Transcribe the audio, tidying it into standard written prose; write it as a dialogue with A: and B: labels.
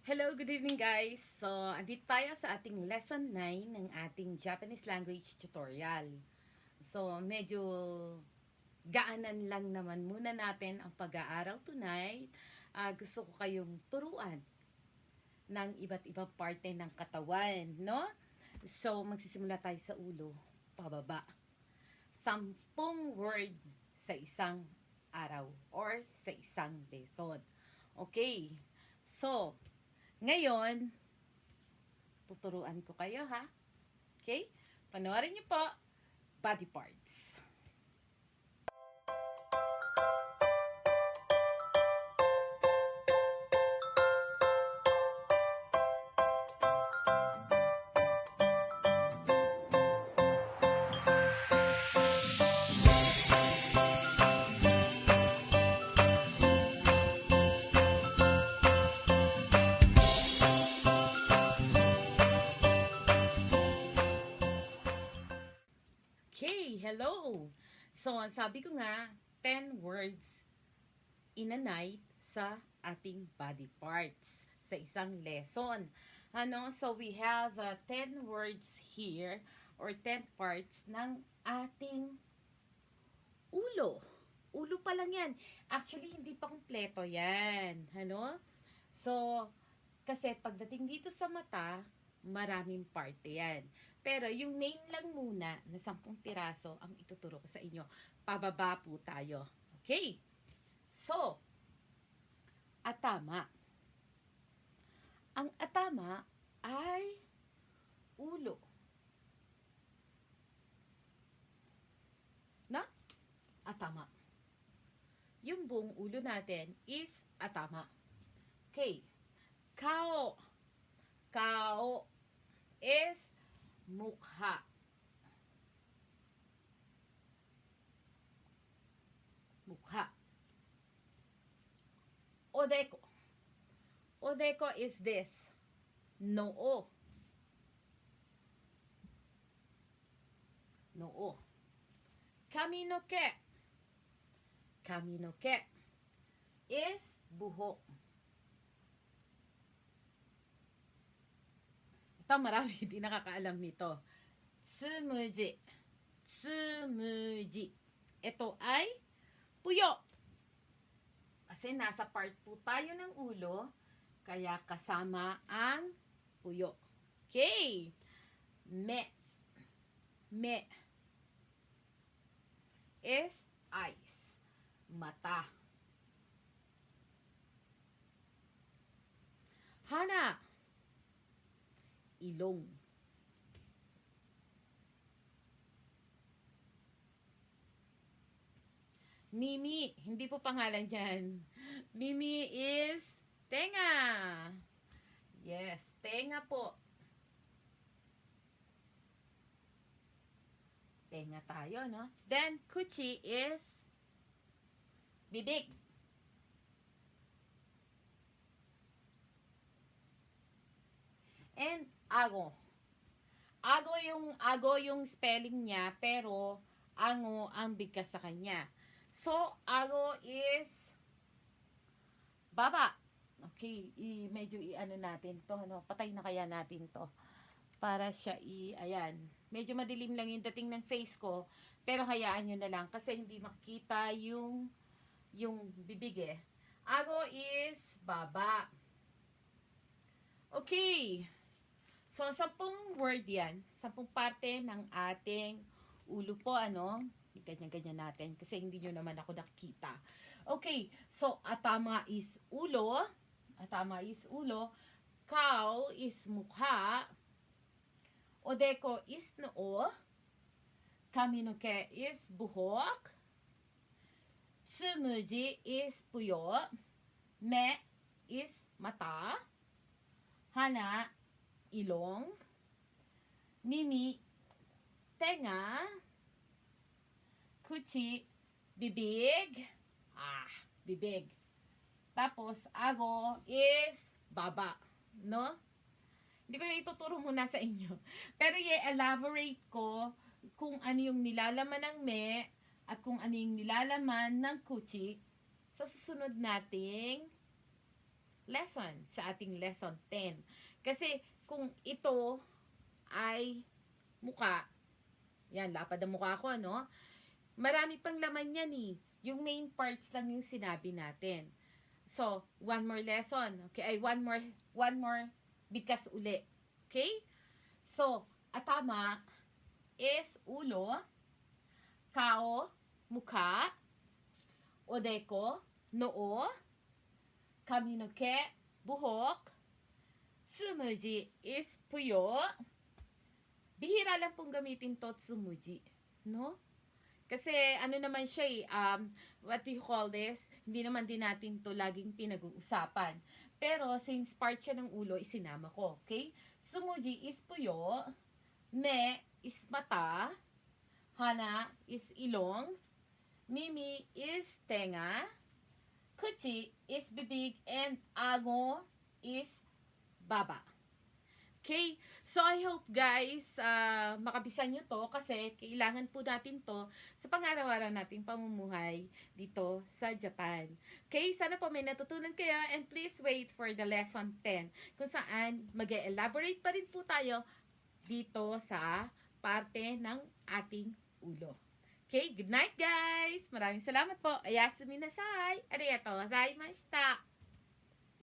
A: Hello, good evening guys! So, andito tayo sa ating lesson 9 ng ating Japanese language tutorial. So, medyo gaanan lang naman muna natin ang pag-aaral tonight. Gusto ko kayong turuan ng iba't ibang parte ng katawan, no? So, magsisimula tayo sa ulo, pababa. 10 word sa isang araw or sa isang lesson. Okay. So, ngayon, tuturuan ko kayo ha. Okay? Panoorin niyo po, body parts. Okay, hello! So, sabi ko nga, 10 words in a night sa ating body parts sa isang lesson. So we have 10 words here or 10 parts ng ating ulo. Ulo pa lang yan. Actually, hindi pa kumpleto yan. So, kasi pagdating dito sa mata, maraming parte yan. Pero yung main lang muna na 10 piraso ang ituturo ko sa inyo. Pababa po tayo. Okay? So, atama. Ang atama ay ulo. Na? Atama. Yung buong ulo natin is atama. Okay. Kao. Kao is mukha. Mukha. Odeko. Odeko is this. Noo. Noo. Kaminoke. Kaminoke is buhok. Ito, marami hindi nakakaalam nito. Tsumuji. Tsumuji. Ito ay puyo. Kasi nasa part po tayo ng ulo, kaya kasama ang puyo. Okay. Me. Me is eyes. Mata. Hana. Ilong. Mimi, hindi po pangalan yan. Mimi is tenga. Yes, tenga po. Tenga tayo, no? Then, kuchi is bibig. And ago. Ago yung spelling niya, pero ango ang bigkas sa kanya. So, ago is baba. Okay, medyo i-ano natin to, patay na kaya natin to. Para siya ayan. Medyo madilim lang yung dating ng face ko, pero hayaan nyo na lang kasi hindi makita yung bibig eh. Ago is baba. Okay. So, 10 word yan. 10 parte ng ating ulo po, ganyan-ganyan natin kasi hindi nyo naman ako nakikita. Okay. So, atama is ulo. Atama is ulo. Kao is mukha. Odeko is noo. Kaminoke is buhok. Tsumuji is puyo. Me is mata. Hana, ilong. Mimi, tenga. Kuchi, bibig. Bibig. Tapos, ago is baba. No? Hindi ko na ituturo muna sa inyo. Pero i-elaborate ko kung ano yung nilalaman ng me at kung ano yung nilalaman ng kuchi sa susunod nating lesson, sa ating lesson 10. Kasi kung ito ay muka, yan, lapad ang mukha ko, no? Marami pang laman yan eh. Yung main parts lang yung sinabi natin. So, one more lesson. Okay, ay one more bigkas uli. Okay? So, atama is ulo, kao, mukha, odeko, noo, kaminoke, buhok, tsumuji is puyo. Bihira lang pong gamitin to tsumuji, no? Kasi ano naman siya what do you call this? Hindi naman din natin to laging pinag-uusapan. Pero since part siya ng ulo, isinama ko, okay? Tsumuji is puyo, me is mata, hana is ilong, mimi is tenga, kuchi is bibig, and ago is baba. Okay? So, I hope guys, makabisan nyo to kasi kailangan po natin to sa pang-araw-araw nating pamumuhay dito sa Japan. Okay? Sana po may natutunan kayo and please wait for the lesson 10 kung saan mag-elaborate pa rin po tayo dito sa parte ng ating ulo. Okay? Good night guys! Maraming salamat po. OYASUMINASAI! Arigatou gozaimashita!